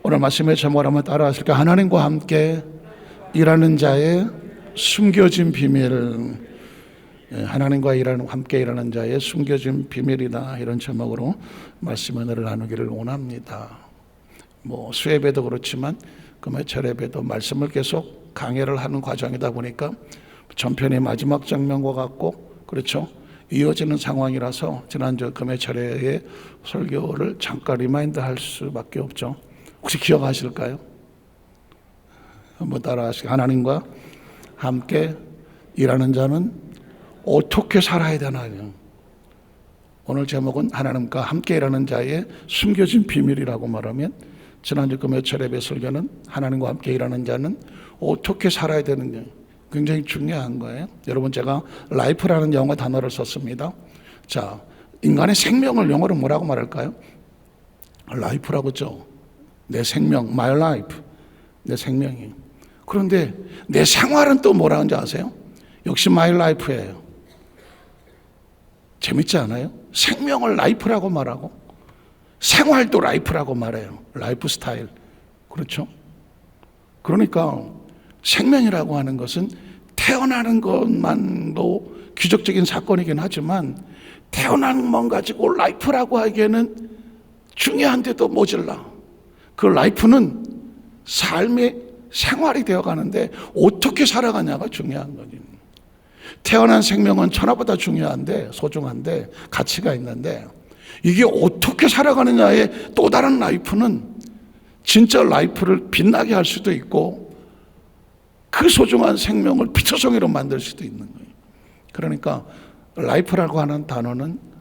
오늘 말씀의 제목을 한번 따라하실까요? 하나님과 함께 일하는 자의 숨겨진 비밀. 하나님과 함께 일하는 자의 숨겨진 비밀이다, 이런 제목으로 말씀 은혜를 나누기를 원합니다. 수예배도 그렇지만 금요철 예배도 말씀을 계속 강해를 하는 과정이다 보니까 전편의 마지막 장면과 같고, 그렇죠, 이어지는 상황이라서 지난주 금요철의 설교를 잠깐 리마인드 할 수밖에 없죠. 혹시 기억하실까요? 한번 따라하시죠. 하나님과 함께 일하는 자는 어떻게 살아야 되나요? 오늘 제목은 하나님과 함께 일하는 자의 숨겨진 비밀이라고 말하면, 지난주 금요철 예배 설교는 하나님과 함께 일하는 자는 어떻게 살아야 되는지 굉장히 중요한 거예요. 여러분, 제가 라이프라는 영어 단어를 썼습니다. 자, 인간의 생명을 영어로 뭐라고 말할까요? 라이프라고 했죠. 내 생명, my life, 내 생명이. 그런데 내 생활은 또 뭐라 하는지 아세요? 역시 my life예요. 재밌지 않아요? 생명을 라이프라고 말하고 생활도 라이프라고 말해요. 라이프 스타일. 그렇죠? 그러니까 생명이라고 하는 것은 태어나는 것만도 기적적인 사건이긴 하지만, 태어나는 것만 가지고 라이프라고 하기에는 중요한데도 모자라. 그 라이프는 삶의 생활이 되어가는데 어떻게 살아가냐가 중요한 거지. 태어난 생명은 천하보다 중요한데, 소중한데, 가치가 있는데, 이게 어떻게 살아가느냐의 또 다른 라이프는 진짜 라이프를 빛나게 할 수도 있고, 그 소중한 생명을 피처성이로 만들 수도 있는 거예요. 그러니까 라이프라고 하는 단어는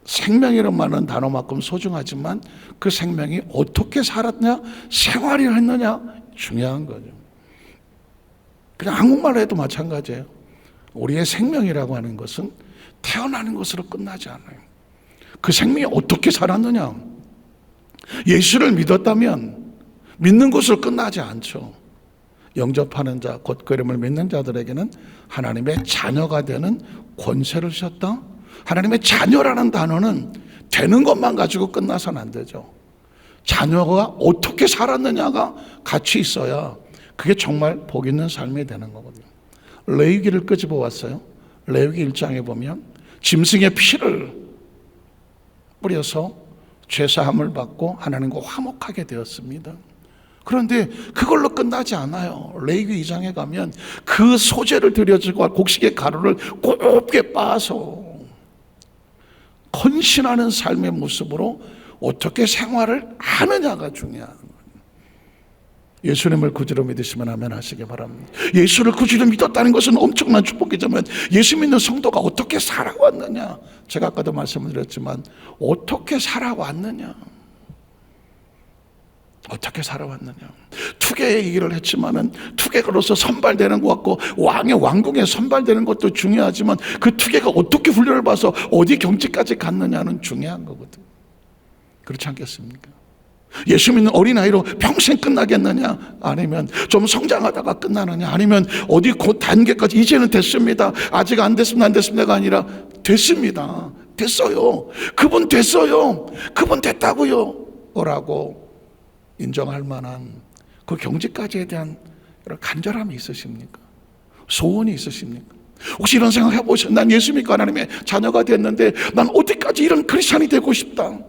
생명이라고 하는 단어만큼 소중하지만, 그 생명이 어떻게 살았냐, 생활을 했느냐, 중요한 거죠. 그냥 한국말로 해도 마찬가지예요. 우리의 생명이라고 하는 것은 태어나는 것으로 끝나지 않아요. 그 생명이 어떻게 살았느냐, 예수를 믿었다면 믿는 것으로 끝나지 않죠. 영접하는 자, 곧 그 이름을 믿는 자들에게는 하나님의 자녀가 되는 권세를 주셨다. 하나님의 자녀라는 단어는 되는 것만 가지고 끝나서는 안 되죠. 자녀가 어떻게 살았느냐가 같이 있어야 그게 정말 복 있는 삶이 되는 거거든요. 레위기를 끄집어 왔어요. 레위기 1장에 보면 짐승의 피를 뿌려서 죄사함을 받고 하나님과 화목하게 되었습니다. 그런데 그걸로 끝나지 않아요. 레위기 2장에 가면 그 소재를 들여지고 곡식의 가루를 곱게 빻아서 헌신하는 삶의 모습으로 어떻게 생활을 하느냐가 중요한 거예요. 예수님을 구주로 믿으시면 아멘 하시기 바랍니다. 예수를 구주로 믿었다는 것은 엄청난 축복이지만, 예수 믿는 성도가 어떻게 살아왔느냐, 제가 아까도 말씀을 드렸지만 어떻게 살아왔느냐, 어떻게 살아왔느냐. 투개의 일을 했지만은 투개가로서 선발되는 것 같고, 왕의 왕궁에 선발되는 것도 중요하지만, 그 투개가 어떻게 훈련을 받아서 어디 경지까지 갔느냐는 중요한 거거든. 그렇지 않겠습니까? 예수 믿는 어린아이로 평생 끝나겠느냐, 아니면 좀 성장하다가 끝나느냐, 아니면 어디 곧 단계까지 이제는 됐습니다, 아직 안 됐습니다가 아니라 됐습니다, 됐어요, 그분 됐어요, 그분 됐다고요 라고 인정할 만한 그 경지까지에 대한 간절함이 있으십니까? 소원이 있으십니까? 혹시 이런 생각 해보셨나요? 난 예수 믿고 하나님의 자녀가 됐는데 난 어디까지 이런 크리스찬이 되고 싶다.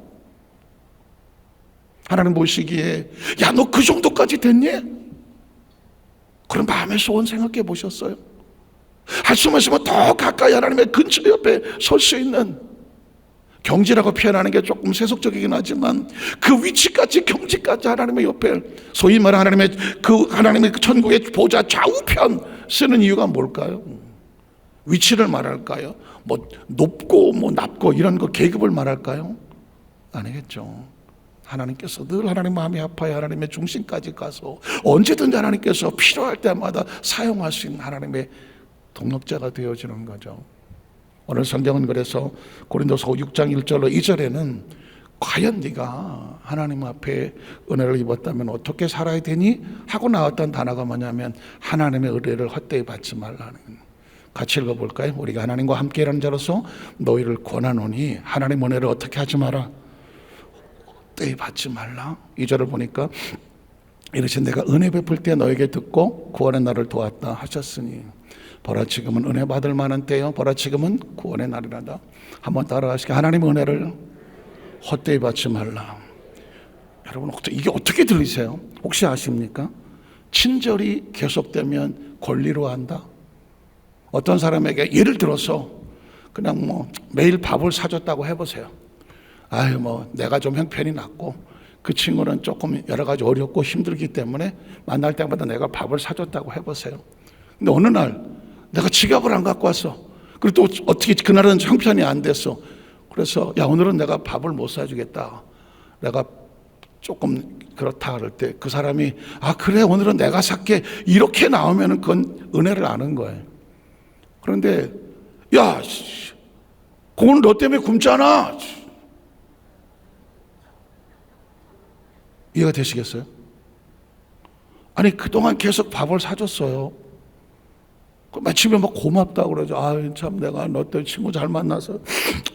하나님 보시기에 야, 너 그 정도까지 됐니? 그런 마음의 소원 생각해 보셨어요? 할 수만 있으면 더 가까이 하나님의 근처 옆에 설 수 있는, 경지라고 표현하는 게 조금 세속적이긴 하지만 그 위치까지, 경지까지 하나님의 옆에, 소위 말하는 하나님의 천국의 보좌 좌우편 쓰는 이유가 뭘까요? 위치를 말할까요? 높고 낮고 이런 거 계급을 말할까요? 아니겠죠. 하나님께서 늘 하나님 마음이 아파야 하나님의 중심까지 가서 언제든지 하나님께서 필요할 때마다 사용할 수 있는 하나님의 동역자가 되어지는 거죠. 오늘 성경은 그래서 고린도서 6장 1절로 2절에는 과연 네가 하나님 앞에 은혜를 입었다면 어떻게 살아야 되니? 하고 나왔던 단어가 뭐냐면 하나님의 의뢰를 헛되이 받지 말라는. 같이 읽어볼까요? 우리가 하나님과 함께 일하는 자로서 너희를 권하노니 하나님 은혜를 어떻게 하지 마라? 헛되이 받지 말라. 2절을 보니까 이르신 내가 은혜 베풀 때 너에게 듣고 구원의 날을 도왔다 하셨으니 보라 지금은 은혜 받을 만한 때요 보라 지금은 구원의 날이란다. 한번 따라하시게. 하나님의 은혜를 헛되이 받지 말라. 여러분 이게 어떻게 들리세요? 혹시 아십니까? 친절이 계속되면 권리로 한다. 어떤 사람에게 예를 들어서 그냥 뭐 매일 밥을 사줬다고 해보세요. 아유 뭐 내가 좀 형편이 낮고 그 친구는 조금 여러 가지 어렵고 힘들기 때문에 만날 때마다 내가 밥을 사줬다고 해보세요. 근데 어느 날 내가 지갑을 안 갖고 왔어. 그리고 또 어떻게 그날은 형편이 안 됐어. 그래서 야 오늘은 내가 밥을 못 사주겠다. 내가 조금 그렇다 그럴 때 그 사람이 아 그래 오늘은 내가 살게 이렇게 나오면 그건 은혜를 아는 거예요. 그런데 야 그건 너 때문에 굶잖아. 이해가 되시겠어요? 아니 그동안 계속 밥을 사줬어요. 마침에 막 고맙다고 그러죠. 아 참 내가 너 때문에 친구 잘 만나서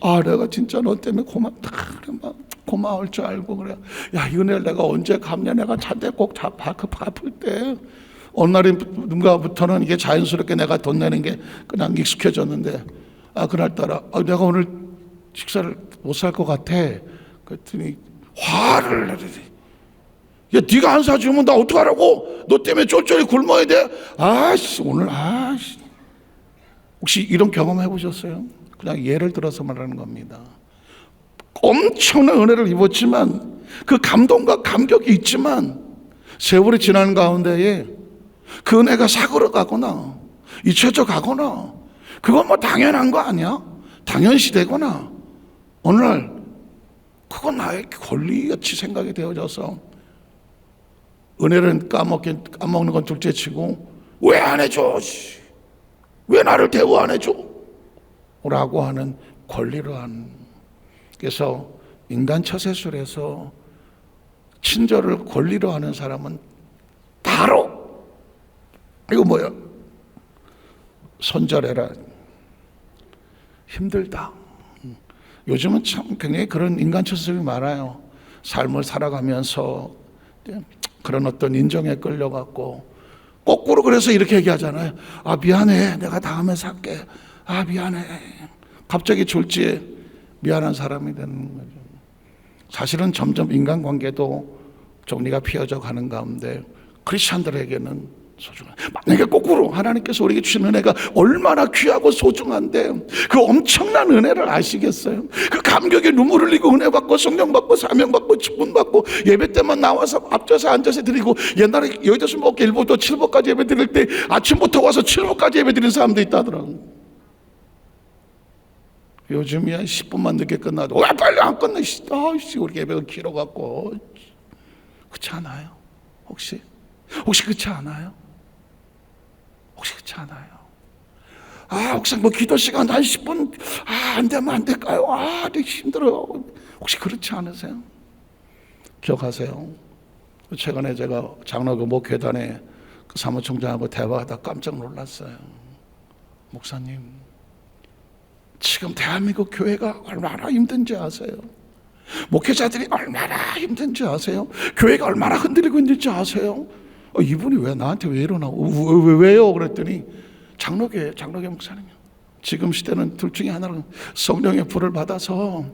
아 내가 진짜 너 때문에 고맙다. 그래 막 고마울 줄 알고 그래. 야 이 은혜를 내가 언제 갚냐. 내가 잔대 꼭 갚을 때 어느 날인가부터는 이게 자연스럽게 내가 돈 내는 게 그냥 익숙해졌는데 아 그날따라 아, 내가 오늘 식사를 못 살 것 같아. 그랬더니 화를 내더니 야, 네가 안 사주면 나 어떡하라고? 너 때문에 쫄쫄이 굶어야 돼? 아씨, 오늘, 아씨. 혹시 이런 경험 해보셨어요? 그냥 예를 들어서 말하는 겁니다. 엄청난 은혜를 입었지만, 그 감동과 감격이 있지만, 세월이 지나는 가운데에 그 은혜가 사그러가거나, 잊혀져 가거나, 그건 뭐 당연한 거 아니야? 당연시 되거나, 어느 날, 그건 나의 권리같이 생각이 되어져서, 은혜를 까먹는 건 둘째 치고 왜 안 해줘? 왜 나를 대우 안 해줘? 라고 하는 권리로 하는. 그래서 인간 처세술에서 친절을 권리로 하는 사람은 바로 이거 뭐야? 손절해라. 힘들다. 요즘은 참 굉장히 그런 인간 처세술이 많아요. 삶을 살아가면서 그런 어떤 인정에 끌려갖고 거꾸로 그래서 이렇게 얘기하잖아요. 아 미안해 내가 다음에 살게. 아 미안해. 갑자기 졸지에 미안한 사람이 되는 거죠. 사실은 점점 인간관계도 정리가 피어져 가는 가운데 크리스찬들에게는 소중한. 만약에 거꾸로 하나님께서 우리에게 주신 은혜가 얼마나 귀하고 소중한데 그 엄청난 은혜를 아시겠어요? 그 감격에 눈물 흘리고 은혜 받고 성령 받고 사명 받고 직분 받고 예배 때만 나와서 앞져서 앉아서 드리고 옛날에 여의도에서 뭐 1부터 7부까지 예배 드릴 때 아침부터 와서 7부까지 예배 드리는 사람도 있다더라고요. 요즘이야 10분만 늦게 끝나도 왜 빨리 안 끝내? 아이씨 우리 예배가 길어갖고. 그렇지 않아요? 혹시 그렇지 않아요? 혹시 그렇지 않아요? 아, 혹시 뭐 기도 시간 한 10분 안 되면 안 될까요? 아, 되게 힘들어요. 혹시 그렇지 않으세요? 기억하세요? 최근에 제가 장로교 목회단에 그 사무총장하고 대화하다 깜짝 놀랐어요. 목사님, 지금 대한민국 교회가 얼마나 힘든지 아세요? 목회자들이 얼마나 힘든지 아세요? 교회가 얼마나 흔들리고 있는지 아세요? 이분이 왜 나한테 왜 이러나고 왜요? 그랬더니 장로계 목사님이요. 지금 시대는 둘 중에 하나는 성령의 불을 받아서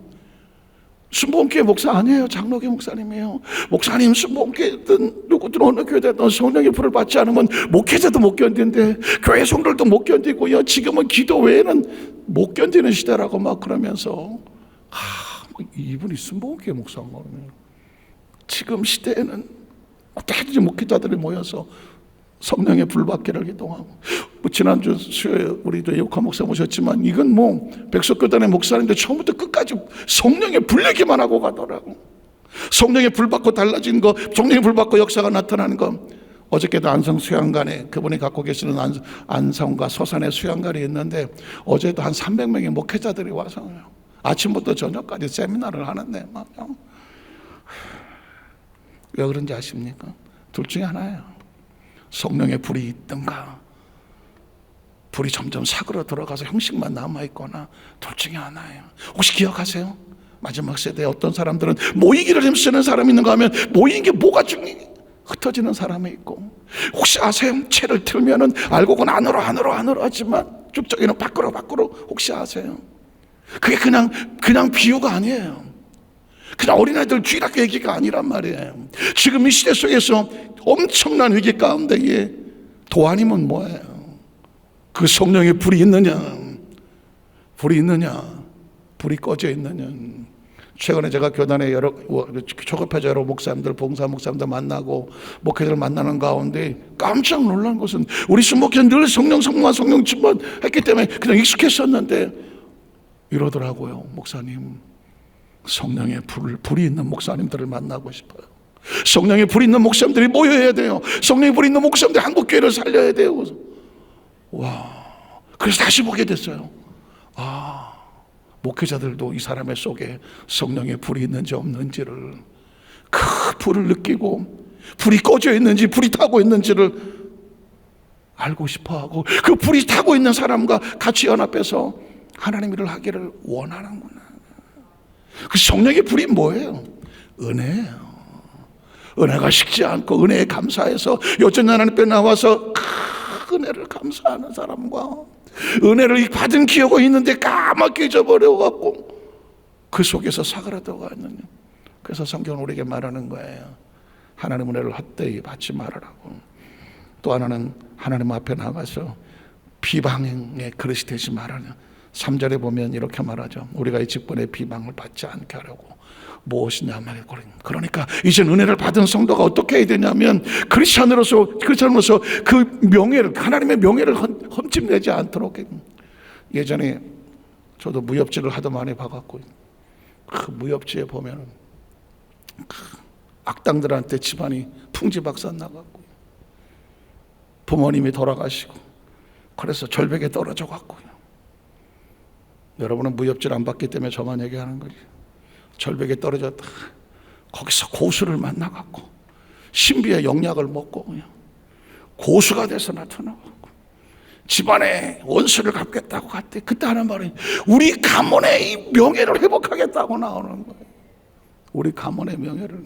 순복음교회 목사 아니에요. 장로계 목사님이에요. 목사님 순복음교회든 누구든 어느 교회든 성령의 불을 받지 않으면 목회자도 못 견딘데 교회 성도들도 못 견디고요. 지금은 기도 외에는 못 견디는 시대라고 막 그러면서 이분이 순복음교회 목사인 거예요. 지금 시대에는 어떻게든지 목회자들이 모여서 성령의 불받기를 기도하고 지난주 수요일에 우리도 예욱한 목사 모셨지만 이건 뭐 백석교단의 목사인데 처음부터 끝까지 성령의 불 얘기만 하고 가더라고. 성령의 불 받고 달라진 거, 성령의 불 받고 역사가 나타나는 거. 어저께도 안성 수양관에 그분이 갖고 계시는 안성과 서산에 수양관이 있는데 어제도 한 300명의 목회자들이 와서 아침부터 저녁까지 세미나를 하는데 왜 그런지 아십니까? 둘 중에 하나예요. 성령의 불이 있든가 불이 점점 사그러 들어가서 형식만 남아있거나 둘 중에 하나예요. 혹시 기억하세요? 마지막 세대에 어떤 사람들은 모이기를 힘쓰는 사람이 있는가 하면 모이는 게 뭐가 중요해? 흩어지는 사람이 있고, 혹시 아세요? 채를 틀면은 알고는 안으로 하지만 쭉저기는 밖으로 혹시 아세요? 그게 그냥 비유가 아니에요. 그냥 어린아이들 쥐락 얘기가 아니란 말이에요. 지금 이 시대 속에서 엄청난 위기 가운데에 도안이면 뭐예요? 그 성령의 불이 있느냐, 불이 꺼져 있느냐. 최근에 제가 교단에 초급회자 여러 목사님들, 봉사 목사님들 만나고 목회자를 만나는 가운데 깜짝 놀란 것은, 우리 순복회는 늘 성령 충만했기 때문에 그냥 익숙했었는데 이러더라고요. 목사님, 성령의 불이 있는 목사님들을 만나고 싶어요. 성령의 불이 있는 목사님들이 모여야 돼요. 성령의 불이 있는 목사님들이 한국교회를 살려야 돼요. 와, 그래서 다시 보게 됐어요. 목회자들도 이 사람의 속에 성령의 불이 있는지 없는지를, 그 불을 느끼고 불이 꺼져 있는지 불이 타고 있는지를 알고 싶어하고, 그 불이 타고 있는 사람과 같이 연합해서 하나님 일을 하기를 원하는구나. 그 성령의 불이 뭐예요? 은혜예요. 은혜가 식지 않고 은혜에 감사해서 여전히 하나님 앞에 나와서 큰 은혜를 감사하는 사람과, 은혜를 받은 기억이 있는데 까맣게 잊어버려갖고 그 속에서 사그라들어가 있느냐. 그래서 성경은 우리에게 말하는 거예요. 하나님 은혜를 헛되이 받지 말으라고. 또 하나는 하나님 앞에 나가서 비방의 그릇이 되지 말아라. 3절에 보면 이렇게 말하죠. 우리가 이 직분의 비방을 받지 않게 하려고. 무엇이냐 말이에요. 그러니까 이제 은혜를 받은 성도가 어떻게 해야 되냐면, 크리스찬으로서 그 명예를, 하나님의 명예를 흠집내지 않도록. 예전에 저도 무협지를 하도 많이 봐갖고, 그 무협지에 보면 악당들한테 집안이 풍지박산 나갔고, 부모님이 돌아가시고, 그래서 절벽에 떨어져 갖고요. 여러분은 무협지를 안 봤기 때문에 저만 얘기하는 거지. 절벽에 떨어졌다. 거기서 고수를 만나갖고 신비의 영약을 먹고 그냥 고수가 돼서 나타나갖고 집안에 원수를 갚겠다고 갔대. 그때 하는 말이, 우리 가문의 이 명예를 회복하겠다고 나오는 거예요. 우리 가문의 명예를.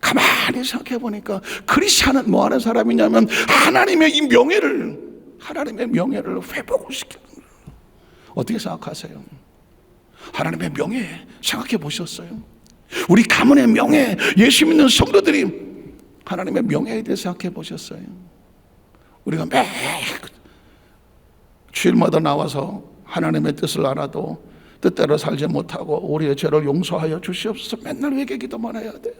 가만히 생각해 보니까 크리스찬은 뭐 하는 사람이냐면 하나님의 이 명예를 회복을 시키는 거예요. 어떻게 생각하세요? 하나님의 명예 생각해 보셨어요? 우리 가문의 명예, 예수 믿는 성도들이 하나님의 명예에 대해 생각해 보셨어요? 우리가 매 주일마다 나와서 하나님의 뜻을 알아도 뜻대로 살지 못하고 우리의 죄를 용서하여 주시옵소서 맨날 회개 기도만 해야 돼요.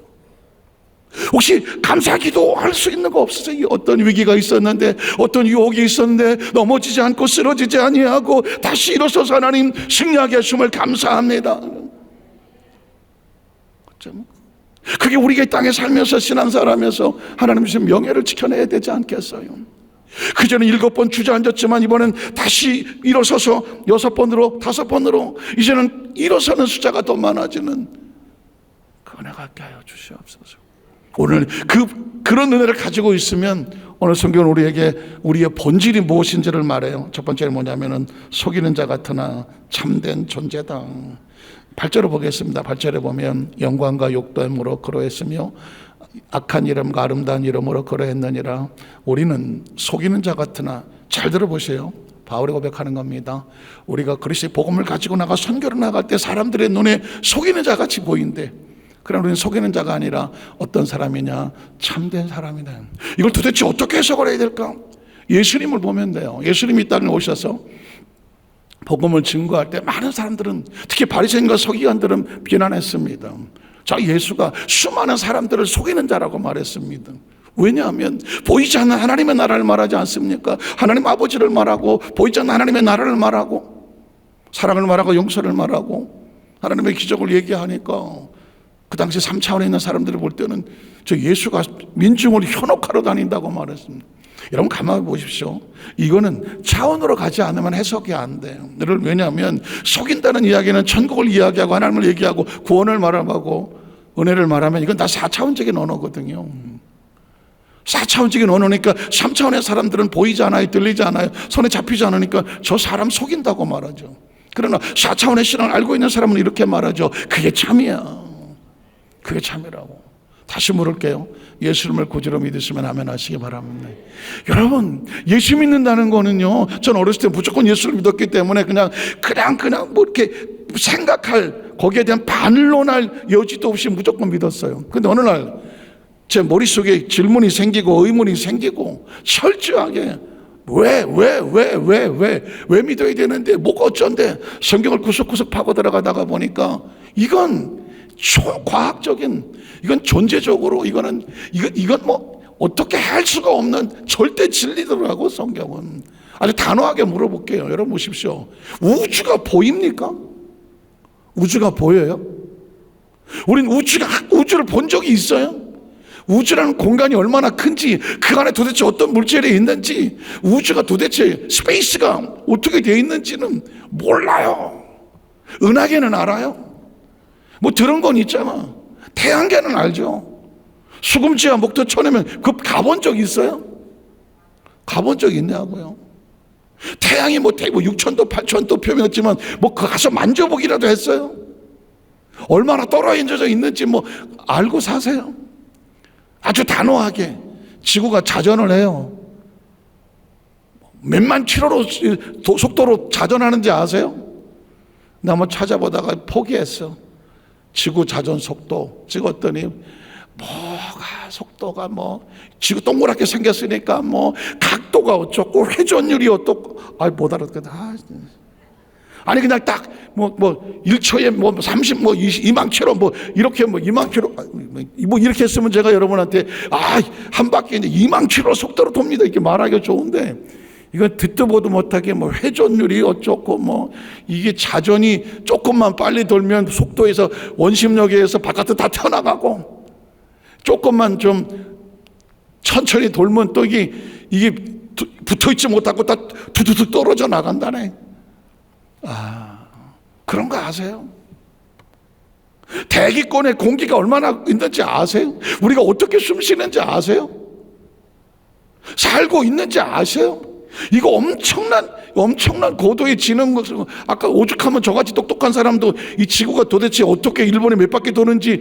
혹시 감사 기도할 수 있는 거 없으세요? 어떤 위기가 있었는데, 어떤 유혹이 있었는데 넘어지지 않고 쓰러지지 아니하고 다시 일어서서 하나님 승리하게 하심을 감사합니다. 그게 우리가 이 땅에 살면서 신앙생활하면서 하나님 주신 명예를 지켜내야 되지 않겠어요? 그전에 7번 주저앉았지만 이번엔 다시 일어서서 6번으로 5번으로 이제는 일어서는 숫자가 더 많아지는 그 은혜가 있게 하여 주시옵소서. 오늘 그런 은혜를 가지고 있으면 오늘 성경은 우리에게 우리의 본질이 무엇인지를 말해요. 첫 번째는 뭐냐면은 속이는 자 같으나 참된 존재다. 8절을 보겠습니다. 8절에 보면 영광과 욕됨으로 그러했으며 악한 이름과 아름다운 이름으로 그러했느니라. 우리는 속이는 자 같으나, 잘 들어보세요. 바울이 고백하는 겁니다. 우리가 그리스도의 복음을 가지고 나가 선교를 나갈 때 사람들의 눈에 속이는 자 같이 보인대. 그러나 우리는 속이는 자가 아니라 어떤 사람이냐? 참된 사람이다. 이걸 도대체 어떻게 해석을 해야 될까? 예수님을 보면 돼요. 예수님이 이 땅에 오셔서 복음을 증거할 때 많은 사람들은, 특히 바리새인과 서기관들은 비난했습니다. 자, 예수가 수많은 사람들을 속이는 자라고 말했습니다. 왜냐하면 보이지 않는 하나님의 나라를 말하지 않습니까? 하나님 아버지를 말하고, 보이지 않는 하나님의 나라를 말하고, 사랑을 말하고 용서를 말하고 하나님의 기적을 얘기하니까 그 당시 3차원에 있는 사람들을 볼 때는 저 예수가 민중을 현혹하러 다닌다고 말했습니다. 여러분 가만히 보십시오. 이거는 차원으로 가지 않으면 해석이 안 돼요. 왜냐하면 속인다는 이야기는 천국을 이야기하고 하나님을 얘기하고 구원을 말하고 은혜를 말하면 이건 다 4차원적인 언어거든요. 4차원적인 언어니까 3차원의 사람들은 보이지 않아요, 들리지 않아요, 손에 잡히지 않으니까 저 사람 속인다고 말하죠. 그러나 4차원의 신앙을 알고 있는 사람은 이렇게 말하죠. 그게 참이야. 그게 참이라고. 다시 물을게요. 예수님을 구주로 믿으시면 아멘 하시기 바랍니다. 여러분, 예수 믿는다는 거는요, 전 어렸을 때 무조건 예수를 믿었기 때문에 그냥 뭐 이렇게 생각할, 거기에 대한 반론할 여지도 없이 무조건 믿었어요. 근데 어느 날 제 머릿속에 질문이 생기고 의문이 생기고 철저하게 왜 믿어야 되는데, 뭐가 어쩐데, 성경을 구석구석 파고 들어가다가 보니까 이건 초과학적인, 이건 존재적으로, 이건 뭐 어떻게 할 수가 없는 절대 진리더라고. 성경은. 아주 단호하게 물어볼게요. 여러분 보십시오. 우주가 보입니까? 우주가 보여요? 우린 우주를 본 적이 있어요? 우주라는 공간이 얼마나 큰지, 그 안에 도대체 어떤 물질이 있는지, 우주가 도대체 스페이스가 어떻게 되어 있는지는 몰라요. 은하계는 알아요. 뭐 들은 건 있잖아. 태양계는 알죠. 수금지와 목토천이면 그 가본 적 있어요? 가본 적 있냐고요. 태양이 뭐 6천도 8천도 표면이었지만 뭐 가서 만져보기라도 했어요? 얼마나 떨어져 있는지 뭐 알고 사세요? 아주 단호하게 지구가 자전을 해요. 몇만 킬로로 속도로 자전하는지 아세요? 나 한번 찾아보다가 포기했어. 지구 자전 속도 찍었더니 뭐가 속도가 뭐 지구 동그랗게 생겼으니까 뭐 각도가 어쩌고 회전율이 어떻고 못 알아듣거든. 아니 그냥 딱 뭐 1초에 뭐 30 뭐 2만 킬로 뭐 이렇게 뭐 2만 킬로 뭐 이렇게 했으면 제가 여러분한테 한 바퀴 이제 2만 킬로 속도로 돕니다 이렇게 말하기가 좋은데, 이건 듣도 보도 못하게 뭐 회전율이 어쩌고 뭐 이게 자전이 조금만 빨리 돌면 속도에서 원심력에 의해서 바깥으로 다 튀어나가고, 조금만 좀 천천히 돌면 또 이게 붙어있지 못하고 다 두두둑 떨어져 나간다네. 그런 거 아세요? 대기권에 공기가 얼마나 있는지 아세요? 우리가 어떻게 숨 쉬는지 아세요? 살고 있는지 아세요? 이거 엄청난 고도의 지능, 아까 오죽하면 저같이 똑똑한 사람도 이 지구가 도대체 어떻게 일본에 몇 바퀴 도는지,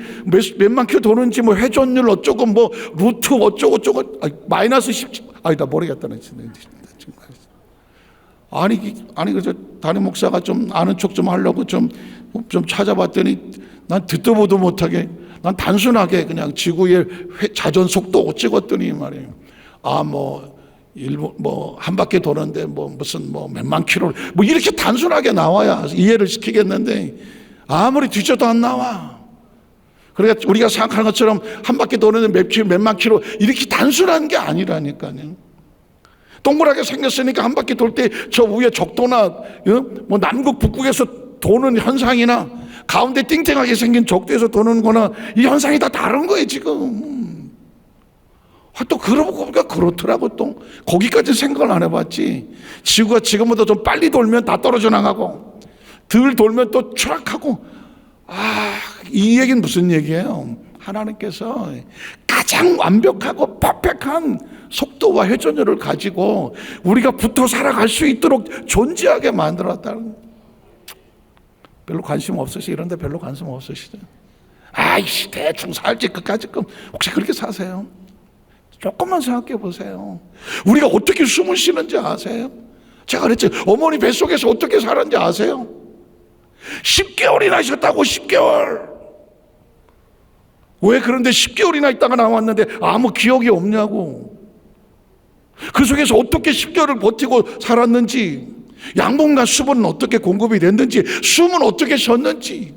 몇만 킬로 도는지, 뭐 회전율 어쩌고, 뭐 루트 어쩌고, 마이너스 10, 나 모르겠다. 아니, 그래서 담임 목사가 좀 아는 척 좀 하려고 좀 찾아봤더니 난 듣도 보도 못하게, 난 단순하게 그냥 지구의 자전 속도 찍었더니 말이에요. 일본 한 바퀴 도는데 무슨 몇만 킬로 뭐 이렇게 단순하게 나와야 이해를 시키겠는데 아무리 뒤져도 안 나와. 그러니까 우리가 생각하는 것처럼 한 바퀴 도는데 몇만 킬로 이렇게 단순한 게 아니라니까요. 동그랗게 생겼으니까 한 바퀴 돌 때 저 위에 적도나 뭐 남극 북극에서 도는 현상이나 가운데 띵띵하게 생긴 적도에서 도는 거나 이 현상이 다 다른 거예요 지금. 또 그러고 보니까 그렇더라고. 또 거기까지 생각을 안 해봤지. 지구가 지금보다 좀 빨리 돌면 다 떨어져 나가고 덜 돌면 또 추락하고. 이 얘기는 무슨 얘기예요? 하나님께서 가장 완벽하고 퍼펙트한 속도와 회전율을 가지고 우리가 붙어 살아갈 수 있도록 존재하게 만들었다는. 별로 관심 없으시죠? 이런 데 별로 관심 없으시죠? 대충 살지 끝까지 혹시 그렇게 사세요? 조금만 생각해 보세요. 우리가 어떻게 숨을 쉬는지 아세요? 제가 그랬지, 어머니 뱃속에서 어떻게 살았는지 아세요? 10개월이나 있었다고. 10개월. 왜 그런데 10개월이나 있다가 나왔는데 아무 기억이 없냐고. 그 속에서 어떻게 10개월을 버티고 살았는지, 양분과 수분은 어떻게 공급이 됐는지, 숨은 어떻게 쉬었는지,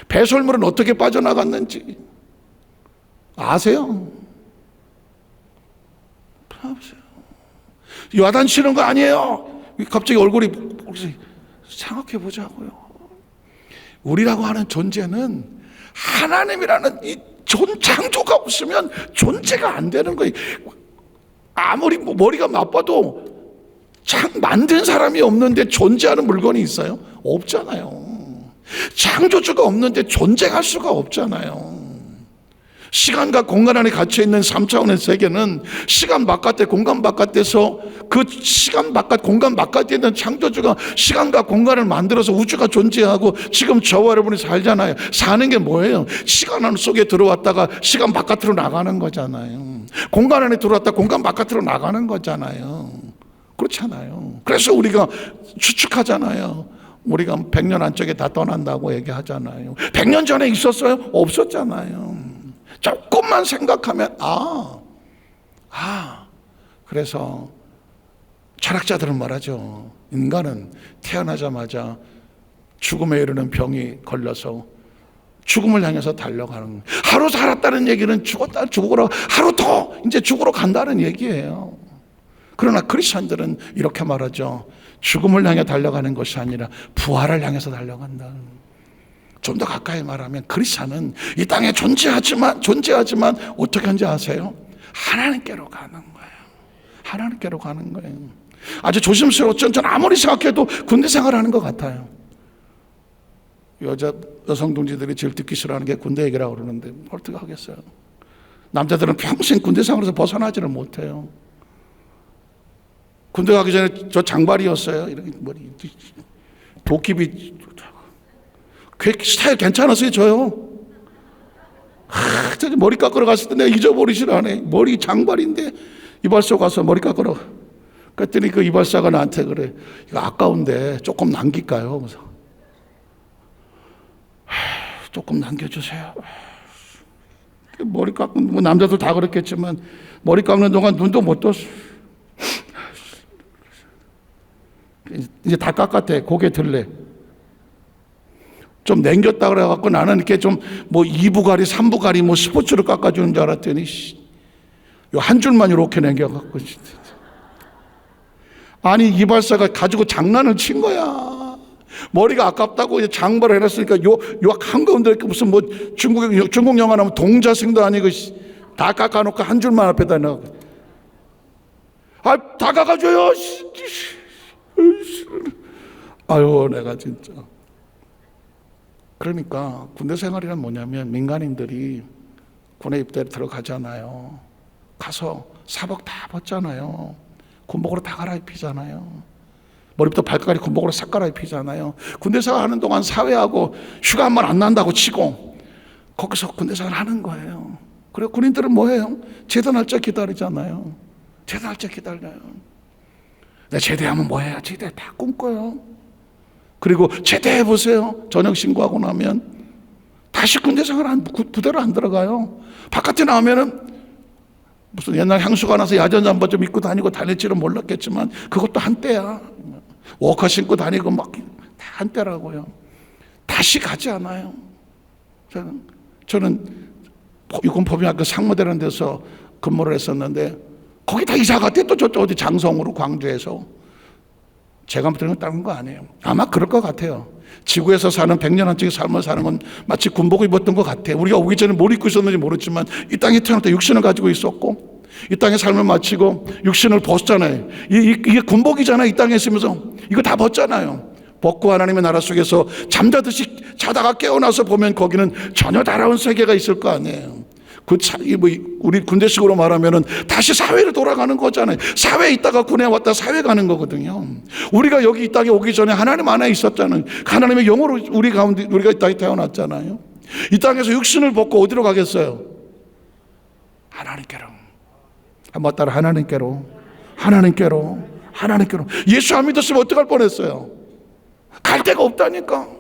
배설물은 어떻게 빠져나갔는지 아세요? 야단치는 거 아니에요. 갑자기 얼굴이 생각해 보자고요. 우리라고 하는 존재는 하나님이라는 이 창조가 없으면 존재가 안 되는 거예요. 아무리 머리가 나빠도 만든 사람이 없는데 존재하는 물건이 있어요? 없잖아요. 창조주가 없는데 존재할 수가 없잖아요. 시간과 공간 안에 갇혀있는 3차원의 세계는 시간 바깥에 공간 바깥에서 그 시간 바깥 공간 바깥에 있는 창조주가 시간과 공간을 만들어서 우주가 존재하고 지금 저와 여러분이 살잖아요. 사는 게 뭐예요? 시간 안 속에 들어왔다가 시간 바깥으로 나가는 거잖아요. 공간 안에 들어왔다 공간 바깥으로 나가는 거잖아요. 그렇잖아요. 그래서 우리가 추측하잖아요. 우리가 100년 안쪽에 다 떠난다고 얘기하잖아요. 100년 전에 있었어요? 없었잖아요. 조금만 생각하면 그래서 철학자들은 말하죠. 인간은 태어나자마자 죽음에 이르는 병이 걸려서 죽음을 향해서 달려가는 거예요. 하루 살았다는 얘기는 죽었다 죽으러 하루 더 이제 죽으러 간다는 얘기예요. 그러나 크리스천들은 이렇게 말하죠. 죽음을 향해 달려가는 것이 아니라 부활을 향해서 달려간다. 좀 더 가까이 말하면 크리스천은 이 땅에 존재하지만 어떻게 하는지 아세요? 하나님께로 가는 거예요. 하나님께로 가는 거예요. 아주 조심스러웠죠. 전 아무리 생각해도 군대 생활하는 것 같아요. 여성 동지들이 제일 듣기 싫어하는 게 군대 얘기라고 그러는데 어떻게 하겠어요? 남자들은 평생 군대 생활에서 벗어나지를 못해요. 군대 가기 전에 저 장발이었어요. 이렇게 머리 도끼비 스타일 괜찮았어요. 저요. 머리 깎으러 갔을 때 내가 잊어버리질 않아. 머리 장발인데 이발소 가서 머리 깎으러 그랬더니 그 이발사가 나한테 그래. 이거 아까운데 조금 남길까요? 그래서 조금 남겨주세요. 머리 깎는 뭐 남자들 다 그렇겠지만 머리 깎는 동안 눈도 못 떴어. 이제 다 깎았대. 고개 들래. 좀 남겼다 그래갖고 나는 이렇게 좀 뭐 2부가리 3부가리 뭐 스포츠로 깎아주는 줄 알았더니 한 줄만 이렇게 남겨갖고 아니 이발사가 가지고 장난을 친 거야. 머리가 아깝다고 이제 장발을 해놨으니까 요 한가운데 이렇게 무슨 뭐 중국 영화 나면 동자승도 아니고 다 깎아놓고 한 줄만 앞에다 넣어. 다 깎아줘요. 아유 내가 진짜. 그러니까 군대 생활이란 뭐냐면 민간인들이 군에 입대를 들어가잖아요. 가서 사복 다 벗잖아요. 군복으로 다 갈아입히잖아요. 머리부터 발까지 군복으로 싹 갈아입히잖아요. 군대 생활하는 동안 사회하고 휴가 한 번 안 난다고 치고 거기서 군대 생활 하는 거예요. 그리고 군인들은 뭐해요? 제대 날짜 기다리잖아요. 제대 날짜 기다려요. 내 제대하면 뭐해요? 제대 다 꿈꿔요. 그리고 제대해보세요. 저녁 신고하고 나면 다시 군대 생활 부대로 안 들어가요. 바깥에 나오면은 무슨 옛날 향수가 나서 야전 잠바 좀 입고 다니고 다닐지는 몰랐겠지만 그것도 한때야. 워커 신고 다니고 막 다 한때라고요. 다시 가지 않아요. 저는 육군포병학교 상무대라는 데서 근무를 했었는데 거기 다 이사 갔대. 또 저쪽 어디 장성으로 광주에서. 제가 들은 다른 거 아니에요. 아마 그럴 것 같아요. 지구에서 사는 100년 한쪽의 삶을 사는 건 마치 군복을 입었던 것 같아요. 우리가 오기 전에 뭘 입고 있었는지 모르지만 이 땅에 태어날 때 육신을 가지고 있었고 이 땅의 삶을 마치고 육신을 벗잖아요. 이게 군복이잖아요. 이 땅에 있으면서 이거 다 벗잖아요. 벗고 하나님의 나라 속에서 잠자듯이 자다가 깨어나서 보면 거기는 전혀 다른 세계가 있을 거 아니에요. 우리 군대식으로 말하면은 다시 사회로 돌아가는 거잖아요. 사회에 있다가 군에 왔다 사회 가는 거거든요. 우리가 여기 이 땅에 오기 전에 하나님 안에 있었잖아요. 하나님의 영으로 우리 가운데 우리가 이 땅에 태어났잖아요. 이 땅에서 육신을 벗고 어디로 가겠어요? 하나님께로. 한번 따라 하나님께로. 예수 안 믿었으면 어떡할 뻔했어요? 갈 데가 없다니까.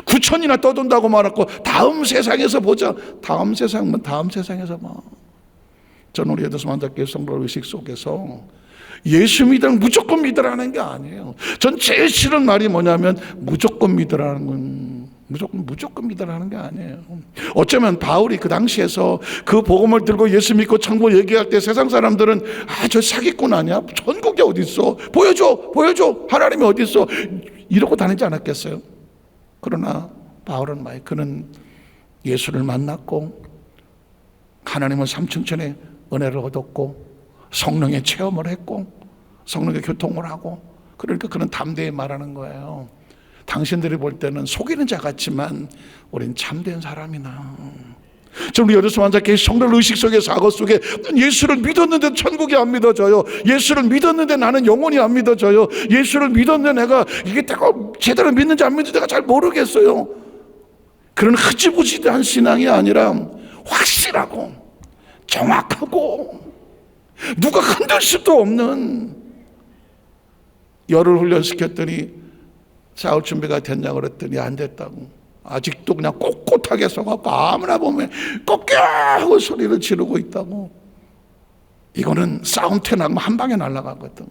9천이나 떠돈다고 말했고 다음 세상에서 보자. 다음 세상에서 봐. 저는 우리 에더스 만다교회 성도 의식 속에서 예수 믿으면 무조건 믿으라는 게 아니에요. 전 제일 싫은 말이 뭐냐면 무조건 믿으라는 건 무조건 믿으라는 게 아니에요. 어쩌면 바울이 그 당시에서 그 복음을 들고 예수 믿고 천국 얘기할 때 세상 사람들은 저 사기꾼 아니야? 천국이 어디 있어? 보여줘 하나님이 어디 있어? 이러고 다니지 않았겠어요? 그러나 바울은 그는 예수를 만났고 하나님은 삼층천의 은혜를 얻었고 성령의 체험을 했고 성령의 교통을 하고 그러니까 그는 담대히 말하는 거예요. 당신들이 볼 때는 속이는 자 같지만 우린 참된 사람이나 저는 여기서 앉아계 성도들 의식 속에 사고 속에 예수를 믿었는데 천국이 안 믿어져요. 예수를 믿었는데 나는 영혼이 안 믿어져요. 예수를 믿었는데 내가 이게 내가 제대로 믿는지 안 믿는지 내가 잘 모르겠어요. 그런 흐지부지한 신앙이 아니라 확실하고 정확하고 누가 흔들 수도 없는, 열을 훈련시켰더니 싸울 준비가 됐냐고 그랬더니 안 됐다고. 아직도 그냥 꼿꼿하게 서갖고 아무나 보면 꺾여 하고 소리를 지르고 있다고. 이거는 싸움터 나가면 한 방에 날아가거든.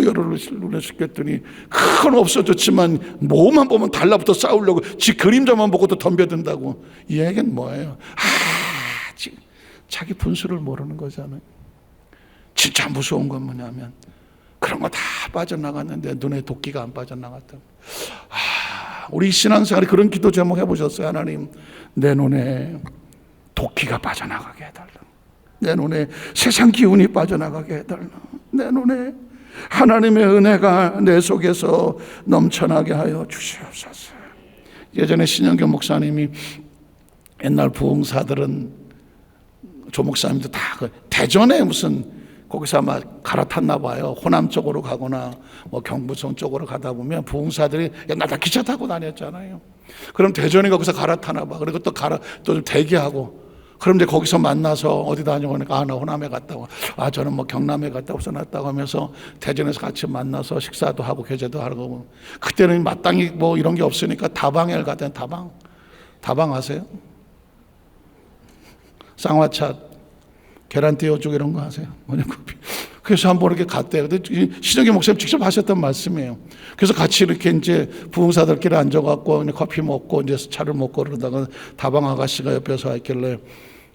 열을 훈련시켰더니 그건 없어졌지만 뭐만 보면 달라붙어 싸우려고 지 그림자만 보고도 덤벼든다고. 이 얘기는 뭐예요? 자기 분수를 모르는 거잖아요. 진짜 무서운 건 뭐냐면 그런 거 다 빠져나갔는데 눈에 도끼가 안 빠져나갔다. 우리 신앙생활에 그런 기도 제목 해보셨어요? 하나님, 내 눈에 도끼가 빠져나가게 해달라. 내 눈에 세상 기운이 빠져나가게 해달라. 내 눈에 하나님의 은혜가 내 속에서 넘쳐나게 하여 주시옵소서. 예전에 신영교 목사님이 옛날 부흥사들은 조 목사님도 다 대전에 무슨 거기서 아마 갈아탔나 봐요. 호남 쪽으로 가거나 뭐 경부선 쪽으로 가다 보면 부흥사들이 옛날 다 기차 타고 다녔잖아요. 그럼 대전에 거기서 갈아타나 봐. 그리고 또 좀 대기하고. 그럼 이제 거기서 만나서 어디 다녀오니까 나 호남에 갔다고. 저는 뭐 경남에 갔다 오서 났다고 하면서 대전에서 같이 만나서 식사도 하고 교제도 하고. 그때는 마땅히 뭐 이런 게 없으니까 다방에 가던 다방 아세요? 쌍화차, 계란 띄워주고 이런 거 하세요. 그래서 한번 이렇게 갔대요. 근데 신영기 목사님 직접 하셨던 말씀이에요. 그래서 같이 이렇게 이제 부흥사들끼리 앉아갖고 커피 먹고 이제 차를 먹고 그러다가 다방 아가씨가 옆에서 있길래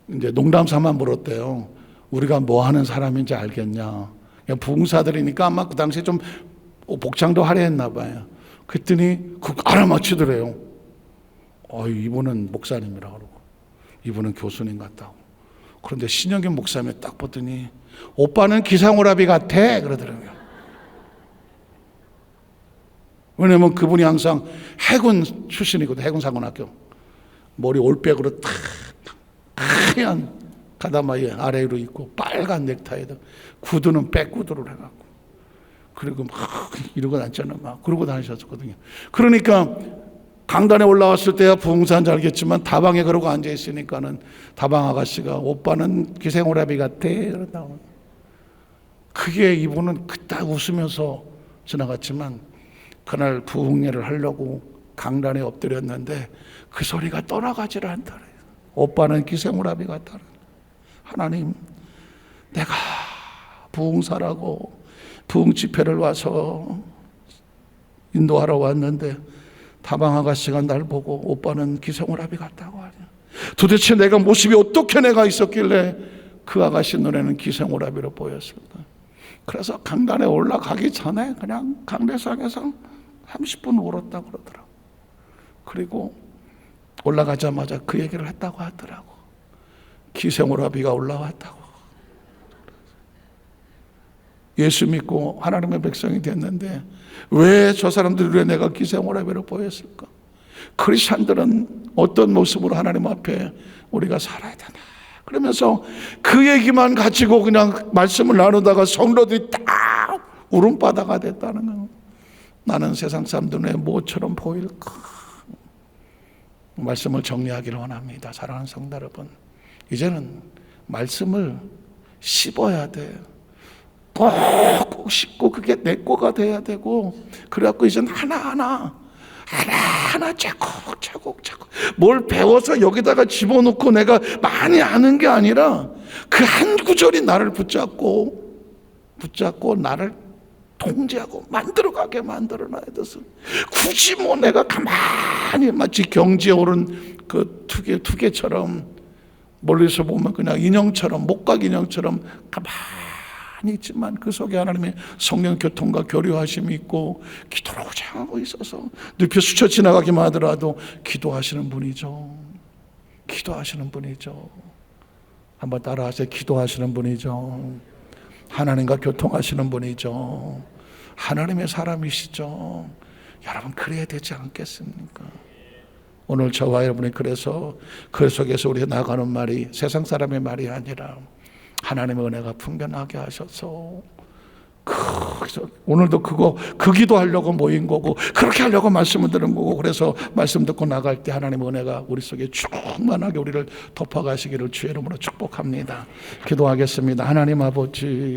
이제 농담 삼아 물었대요. 우리가 뭐 하는 사람인지 알겠냐. 부흥사들이니까 아마 그 당시에 좀 복장도 화려했나 봐요. 그랬더니 알아맞히더래요. 이분은 목사님이라 그러고 이분은 교수님 같다고. 그런데 신영기 목사님이 딱 보더니 오빠는 기상오라비 같아 그러더라고요. 왜냐면 그분이 항상 해군 출신이거든. 해군사관학교. 머리 올백으로 탁 하얀 가다마이 아래로 입고 빨간 넥타이에다 구두는 백구두를 해갖고 그리고 막 이러고 다녔잖아. 막 그러고 다니셨거든요. 그러니까 강단에 올라왔을 때야 부흥사인지 알겠지만 다방에 그러고 앉아있으니까는 다방 아가씨가 오빠는 기생오라비 같아 그런다고. 그게 이분은 그딱 웃으면서 지나갔지만 그날 부흥회를 하려고 강단에 엎드렸는데 그 소리가 떠나가지를 않더래요. 오빠는 기생오라비 같다. 하나님, 내가 부흥사라고 부흥 집회를 와서 인도하러 왔는데 다방 아가씨가 날 보고 오빠는 기생오라비 같다고 하냐. 도대체 내가 모습이 어떻게 내가 있었길래 그 아가씨 눈에는 기생오라비로 보였을까. 그래서 강단에 올라가기 전에 그냥 강대상에서 30분 울었다고 그러더라고. 그리고 올라가자마자 그 얘기를 했다고 하더라고. 기생오라비가 올라왔다고. 예수 믿고 하나님의 백성이 됐는데 왜 저 사람들 왜 내가 기생오라비로 보였을까? 크리스찬들은 어떤 모습으로 하나님 앞에 우리가 살아야 되나? 그러면서 그 얘기만 가지고 그냥 말씀을 나누다가 성도들이 딱 울음바다가 됐다는 거예요. 나는 세상 사람들 왜 뭐처럼 보일까? 말씀을 정리하기를 원합니다. 사랑하는 성도 여러분, 이제는 말씀을 씹어야 돼. 꼭 씹고 그게 내 거가 돼야 되고, 그래갖고 이제는 하나하나 차곡 뭘 배워서 여기다가 집어넣고 내가 많이 아는 게 아니라 그 한 구절이 나를 붙잡고 나를 통제하고 만들어가게 만들어놔야 돼서, 굳이 뭐 내가 가만히 마치 경지에 오른 그 투개처럼 멀리서 보면 그냥 인형처럼, 목각 인형처럼 가만히 있지만 그 속에 하나님의 성령 교통과 교류하심이 있고 기도를 오장하고 있어서 늪에 스쳐 지나가기만 하더라도 기도하시는 분이죠. 기도하시는 분이죠. 한번 따라하세요. 기도하시는 분이죠. 하나님과 교통하시는 분이죠. 하나님의 사람이시죠. 여러분, 그래야 되지 않겠습니까? 오늘 저와 여러분이 그래서 그 속에서 우리가 나가는 말이 세상 사람의 말이 아니라 하나님의 은혜가 풍겨나게 하셔서 그래서 오늘도 그 기도하려고 모인 거고 그렇게 하려고 말씀을 들은 거고 그래서 말씀 듣고 나갈 때 하나님의 은혜가 우리 속에 충만하게 우리를 덮어가시기를 주의 이름으로 축복합니다. 기도하겠습니다. 하나님 아버지